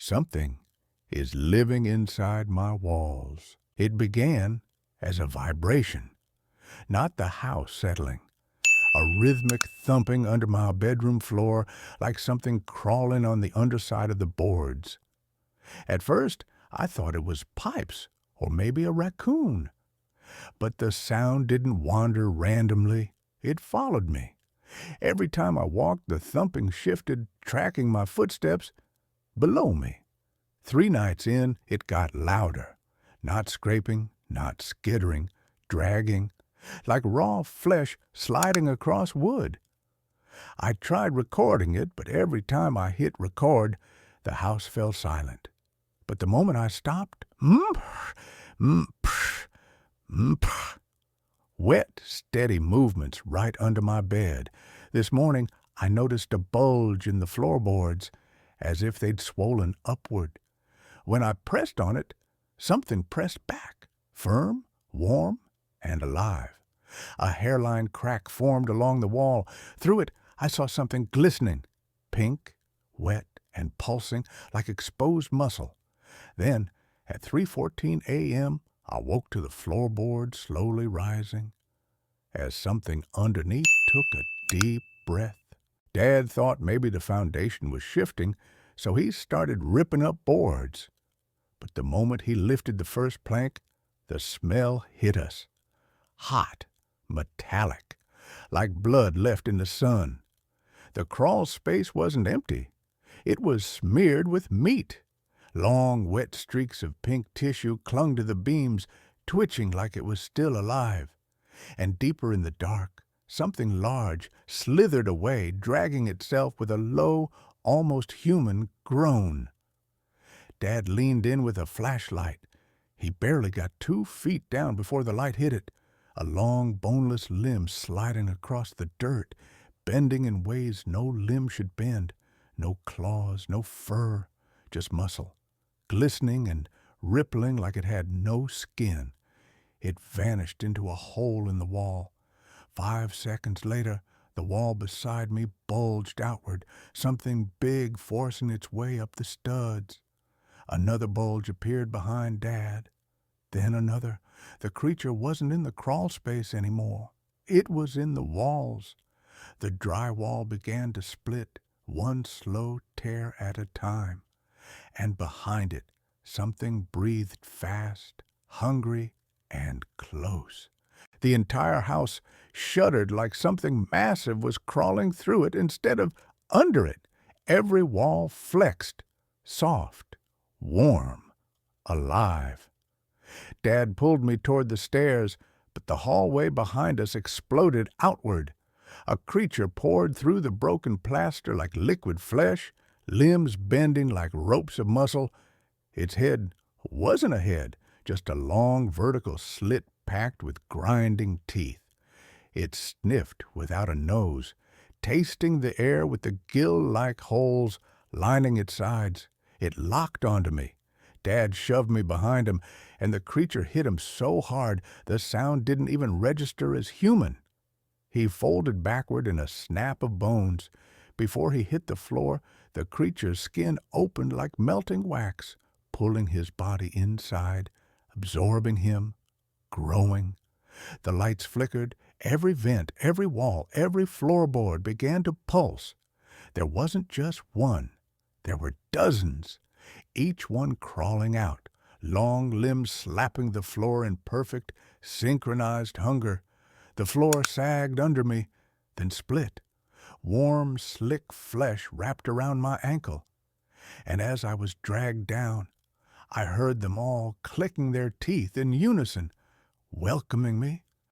Something is living inside my walls. It began as a vibration, not the house settling. A rhythmic thumping under my bedroom floor, like something crawling on the underside of the boards. At first, I thought it was pipes, or maybe a raccoon. But the sound didn't wander randomly. It followed me. Every time I walked, the thumping shifted, tracking my footsteps below me. 3 nights in, it got louder. Not scraping, not skittering, dragging, like raw flesh sliding across wood. I tried recording it, but every time I hit record, the house fell silent. But the moment I stopped, wet, steady movements right under my bed. This morning, I noticed a bulge in the floorboards, as if they'd swollen upward. When I pressed on it, something pressed back, firm, warm, and alive. A hairline crack formed along the wall. Through it, I saw something glistening, pink, wet, and pulsing like exposed muscle. Then, at 3:14 a.m., I woke to the floorboard slowly rising, as something underneath took a deep breath. Dad thought maybe the foundation was shifting, so he started ripping up boards. But the moment he lifted the first plank, the smell hit us. Hot, metallic, like blood left in the sun. The crawl space wasn't empty. It was smeared with meat. Long, wet streaks of pink tissue clung to the beams, twitching like it was still alive. And deeper in the dark, something large slithered away, dragging itself with a low, almost human groan. Dad leaned in with a flashlight. He barely got 2 feet down before the light hit it, a long, boneless limb sliding across the dirt, bending in ways no limb should bend. No claws, no fur, just muscle, glistening and rippling like it had no skin. It vanished into a hole in the wall. 5 seconds later, the wall beside me bulged outward, something big forcing its way up the studs. Another bulge appeared behind Dad. Then another. The creature wasn't in the crawl space anymore. It was in the walls. The drywall began to split, one slow tear at a time. And behind it, something breathed fast, hungry, and close. The entire house shuddered like something massive was crawling through it instead of under it. Every wall flexed, soft, warm, alive. Dad pulled me toward the stairs, but the hallway behind us exploded outward. A creature poured through the broken plaster like liquid flesh, limbs bending like ropes of muscle. Its head wasn't a head, just a long vertical slit packed with grinding teeth. It sniffed without a nose, tasting the air with the gill-like holes lining its sides. It locked onto me. Dad shoved me behind him, and the creature hit him so hard the sound didn't even register as human. He folded backward in a snap of bones. Before he hit the floor, the creature's skin opened like melting wax, pulling his body inside, absorbing him, growing. The lights flickered. Every vent, every wall, every floorboard began to pulse. There wasn't just one. There were dozens, each one crawling out, long limbs slapping the floor in perfect, synchronized hunger. The floor sagged under me, then split. Warm, slick flesh wrapped around my ankle. And as I was dragged down, I heard them all clicking their teeth in unison, welcoming me,